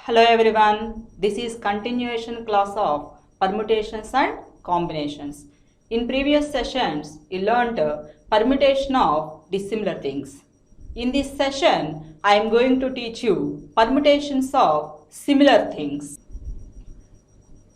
Hello everyone, this is continuation class of permutations and combinations. In previous sessions, you learned permutation of dissimilar things. In this session, I am going to teach you permutations of similar things.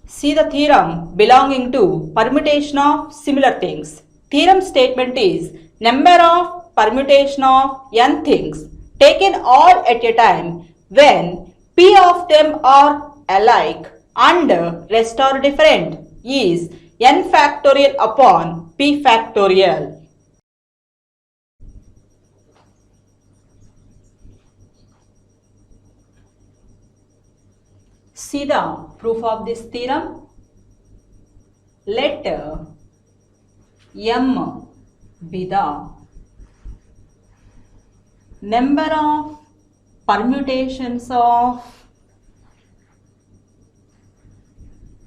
See the theorem belonging to permutation of similar things. Theorem statement is number of permutation of n things taken all at a time when p of them are alike and rest are different is n factorial upon p factorial. See the proof of this theorem. Let m be the number of permutations of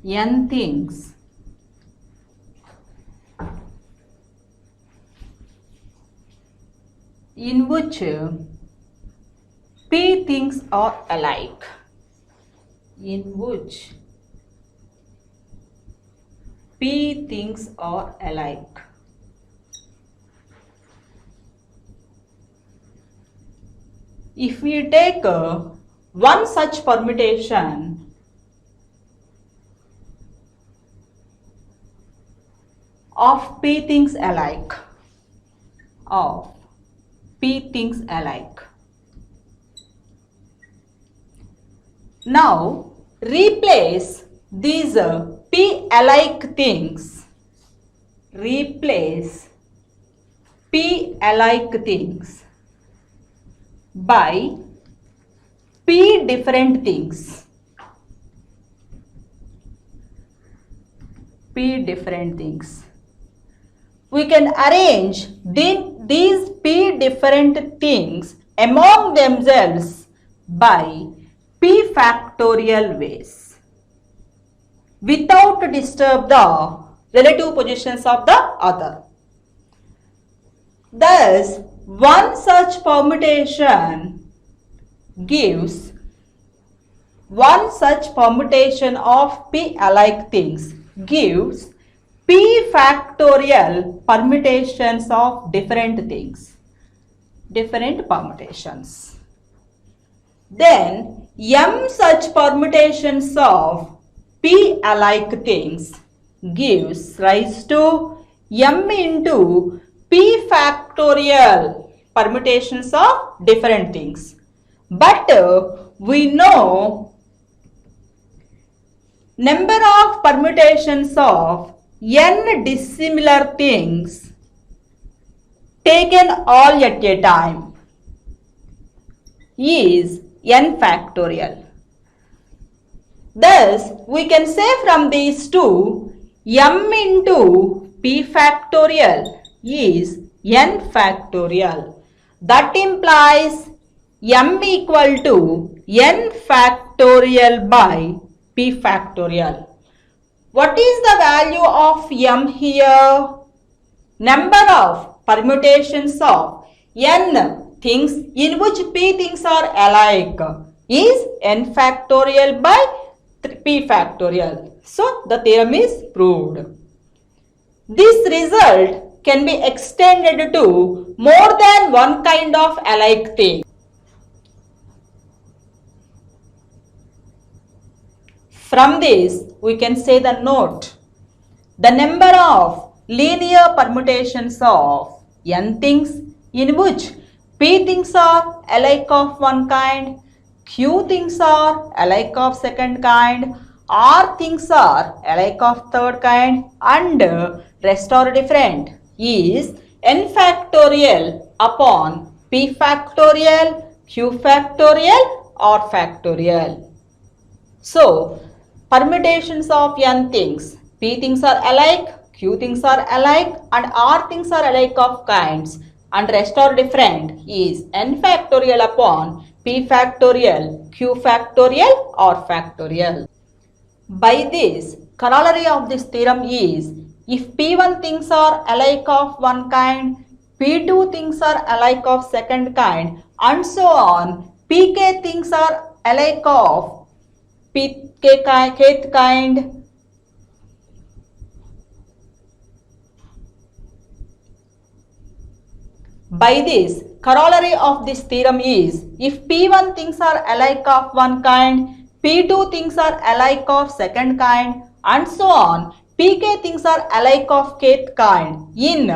n things in which p things are alike. In which p things are alike. If we take one such permutation of p things alike, now replace these p alike things, by p different things. We can arrange these p different things among themselves by p factorial ways without disturb the relative positions of the other. Thus, one such permutation of p alike things gives p factorial permutations of different things, different permutations. Then m such permutations of p alike things gives rise to m into p factorial permutations of different things. But we know number of permutations of n dissimilar things taken all at a time is n factorial. Thus, we can say from these two, m into p factorial is n factorial. That implies m equal to n factorial by p factorial. What is the value of m here? Number of permutations of n things in which p things are alike is n factorial by p factorial. So, the theorem is proved. This result can be extended to more than one kind of alike thing. From this, we can say the note. The number of linear permutations of n things in which p things are alike of one kind, q things are alike of second kind, r things are alike of third kind, and rest are different is n factorial upon p factorial, q factorial, r factorial. So, permutations of n things, p things are alike, q things are alike, and r things are alike of kinds, and rest are different is n factorial upon p factorial, q factorial, r factorial. By this, corollary of this theorem is, if p1 things are alike of one kind, p2 things are alike of second kind, and so on, pk things are alike of kth kind. By this, corollary of this theorem is, if P1 things are alike of one kind, P2 things are alike of second kind, and so on, Pk things are alike of kth kind in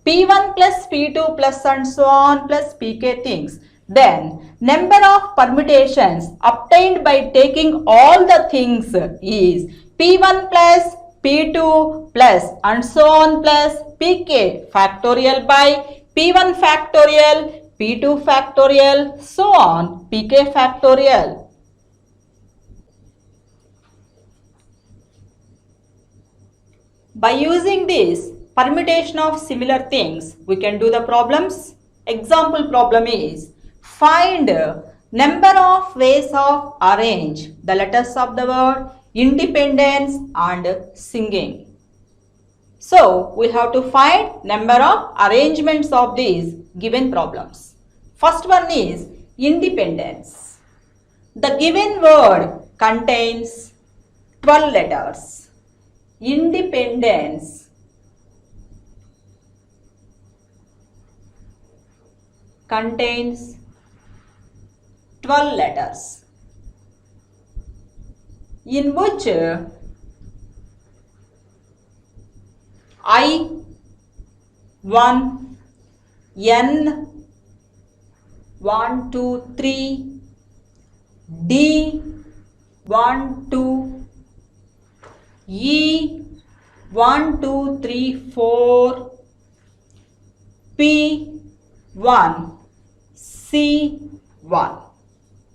P1 plus P2 plus and so on plus Pk things, then number of permutations obtained by taking all the things is P1 plus P2 plus and so on plus Pk factorial by P1 factorial, P2 factorial, so on, Pk factorial. By using this permutation of similar things, we can do the problems. Example problem is, find number of ways of arrange the letters of the word independence and singing. So, we have to find number of arrangements of these given problems. First one is independence. The given word contains 12 letters. Independence contains 12 letters, in which I, 1, N, 1, 2, 3, D, 1, 2, E, 1, 2, 3, 4, P, 1, C, 1.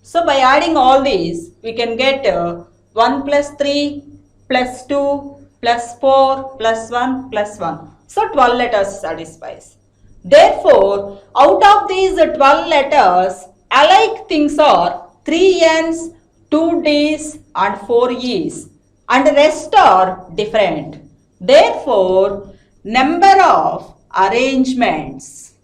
So by adding all these, we can get 1 plus 3 plus 2 plus 4 plus 1 plus 1. So 12 letters satisfies. Therefore, out of these 12 letters, alike things are 3 N's, 2 D's and 4 E's, and the rest are different. Therefore, number of arrangements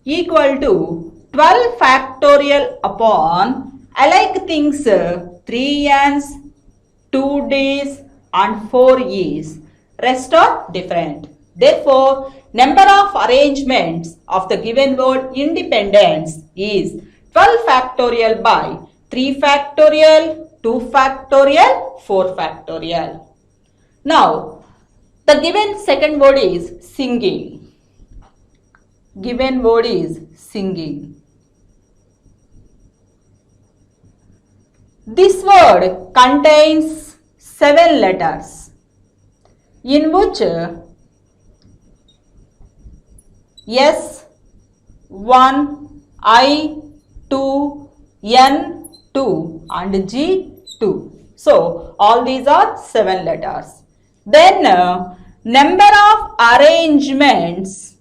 equal to 12 factorial upon alike things 3 N's, 2 D's and 4 E's. Rest are different. Therefore, number of arrangements of the given word independence is 12 factorial by 3 factorial, 2 factorial, 4 factorial. Now, the given second word is singing. Given word is singing. This word contains 7 letters, in which S, 1, I, 2, N, 2 and G, 2. So, all these are 7 letters. Then, number of arrangements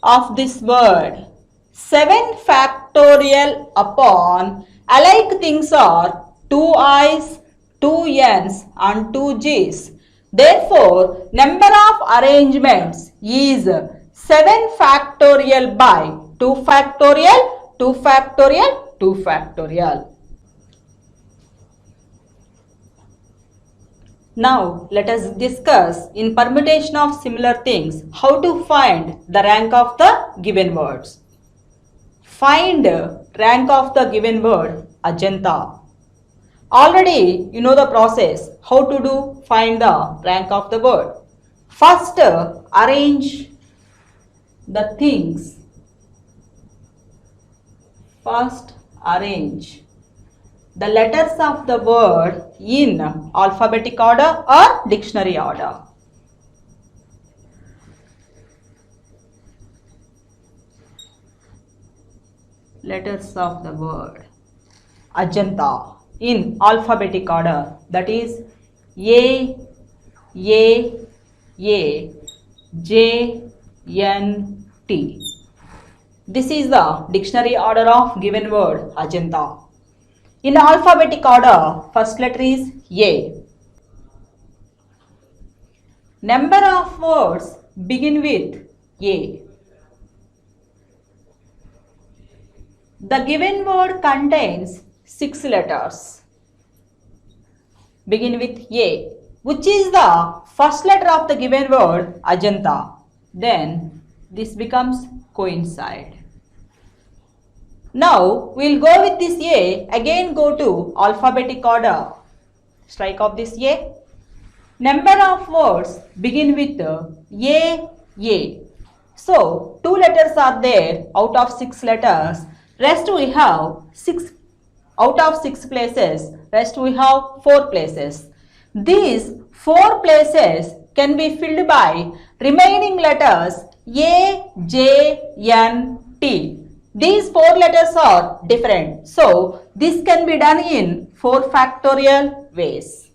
of this word 7 factorial upon alike things are 2 I's, 2 N's and 2 G's. Therefore, number of arrangements is 7 factorial by 2 factorial, 2 factorial, 2 factorial. Now, let us discuss in permutation of similar things how to find the rank of the given words. Find rank of the given word Ajanta. Already you know the process how to do find the rank of the word. First, arrange the things. First, arrange the letters of the word in alphabetic order or dictionary order. Letters of the word Ajanta in alphabetic order, that is A, J, N, T. This is the dictionary order of given word Ajanta. In alphabetic order, first letter is A. Number of words begin with A. The given word contains 6 letters. Begin with A. Which is the first letter of the given word Ajanta? Then this becomes coincide. Now we'll go with this A. Again go to alphabetic order. Strike off this A. Number of words begin with A. So 2 letters are there out of 6 letters. Rest we have 6 out of 6 places. Rest we have 4 places. These 4 places can be filled by remaining letters A, J, N, T. These 4 letters are different. So this can be done in 4 factorial ways.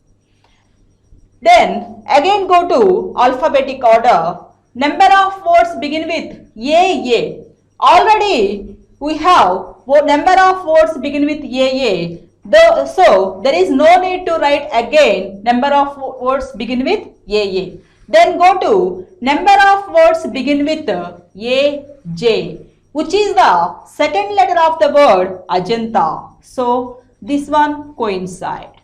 Then again go to alphabetic order. Number of words begin with A. Already we have number of words begin with A. So there is no need to write again number of words begin with A. Then go to number of words begin with AJ, which is the second letter of the word Ajanta. So this one coincide.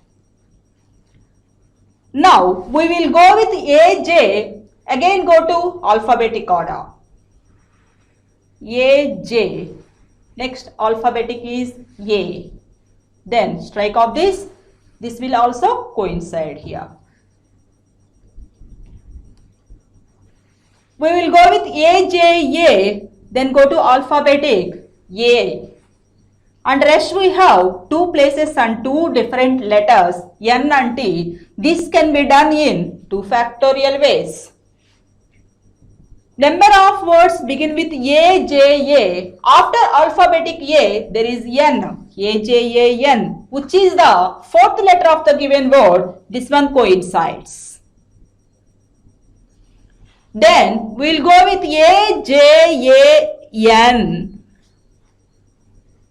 Now we will go with AJ. Again go to alphabetic order. AJ. Next alphabetic is A. Then strike off this. This will also coincide here. We will go with AJ. Then go to alphabetic A. And rest we have 2 places and 2 different letters N and T. This can be done in 2 factorial ways. Number of words begin with AJA. After alphabetic A, there is N, AJAN, which is the 4th letter of the given word. This one coincides. Then we will go with AJAN.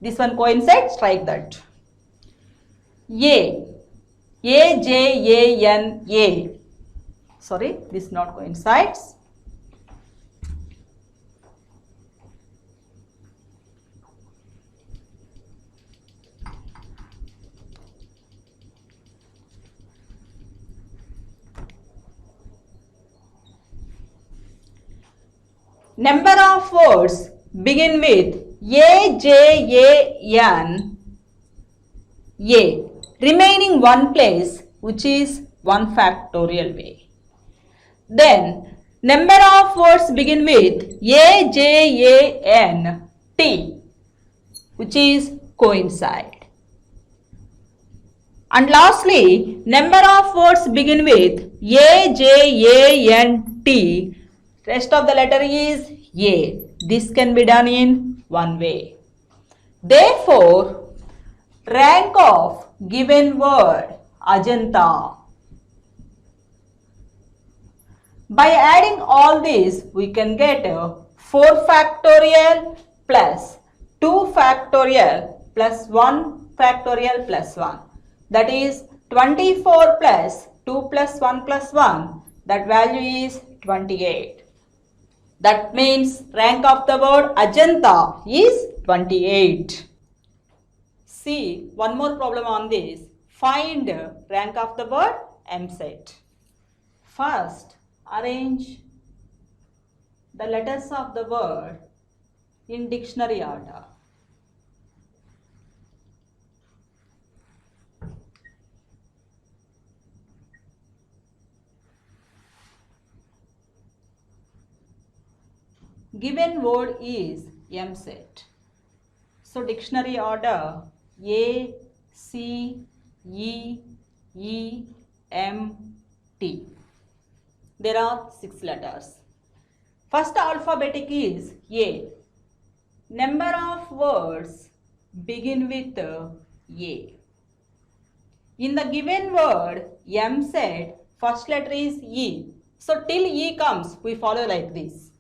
This one coincides, strike that. AJAN. Sorry, this not coincides. Number of words begin with AJAN. Remaining 1 place, which is 1 factorial way. Then number of words begin with AJAN T, which is coincide. And lastly, number of words begin with AJAN T. Rest of the letter is A. This can be done in 1 way. Therefore, rank of given word Ajanta. By adding all these, we can get 4 factorial plus 2 factorial plus 1 factorial plus 1. That is 24 plus 2 plus 1 plus 1. That value is 28. That means rank of the word Ajanta is 28. See one more problem on this. Find rank of the word MSET. First, arrange the letters of the word in dictionary order. Given word is MSET. So dictionary order A, C, E, E, M, T. There are 6 letters. First alphabetic is A. Number of words begin with A. In the given word MSET, first letter is E. So till E comes, we follow like this.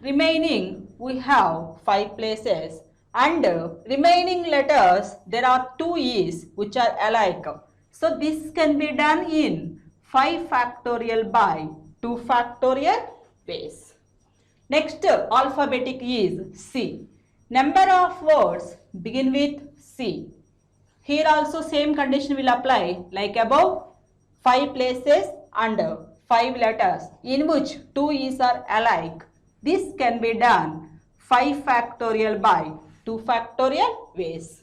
Remaining, we have 5 places, and remaining letters, there are 2 E's which are alike. So this can be done in 5 factorial by 2 factorial ways. Next alphabetic is C. Number of words begin with C. Here also same condition will apply like above. 5 places and 5 letters in which 2 is are alike. This can be done 5 factorial by 2 factorial ways.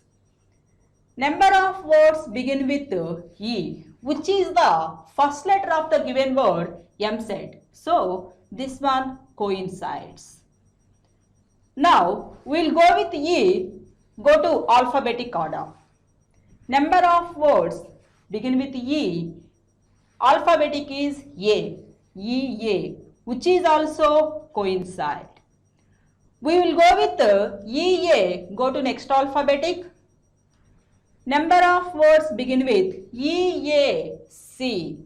Number of words begin with E, which is the first letter of the given word M said. So this one coincides. Now we will go with E, go to alphabetic order. Number of words begin with E, alphabetic is A, EA, which is also coincide. We will go with EA, go to next alphabetic. Number of words begin with EAC.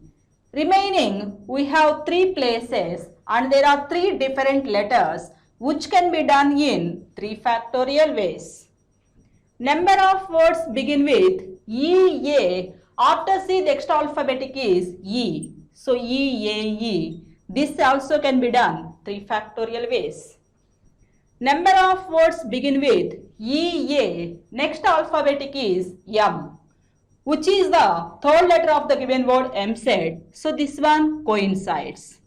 Remaining, we have 3 places and there are 3 different letters which can be done in 3 factorial ways. Number of words begin with EA. After C, the next alphabetic is E. So EAE. This also can be done 3 factorial ways. Number of words begin with EA. Next alphabetic is M, which is the third letter of the given word M said. So this one coincides.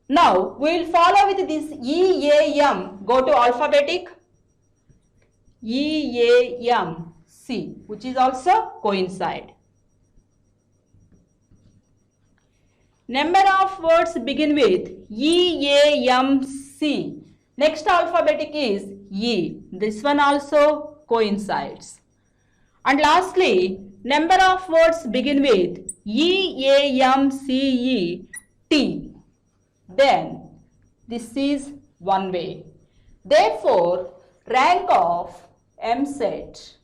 Now we will follow with this EAM. Go to alphabetic. EAMC, which is also coincide. Number of words begin with EAMC. Next alphabetic is E. This one also coincides. And lastly, number of words begin with EAMCE T. Then this is one way. Therefore, rank of M set,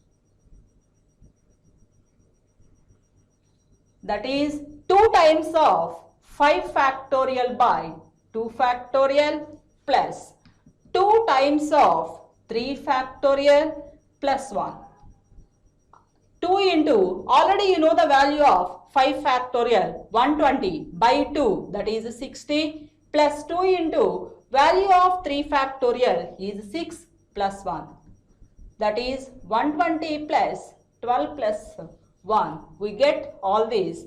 that is 2 times of 5 factorial by 2 factorial plus 2 times of 3 factorial plus 1. 2 into, already you know the value of 5 factorial, 120 by 2, that is 60, plus 2 into value of 3 factorial is 6 plus 1. That is 120 plus 12 plus 1. We get all these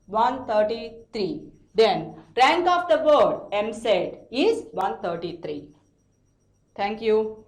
133. Then rank of the word M said is 133. Thank you.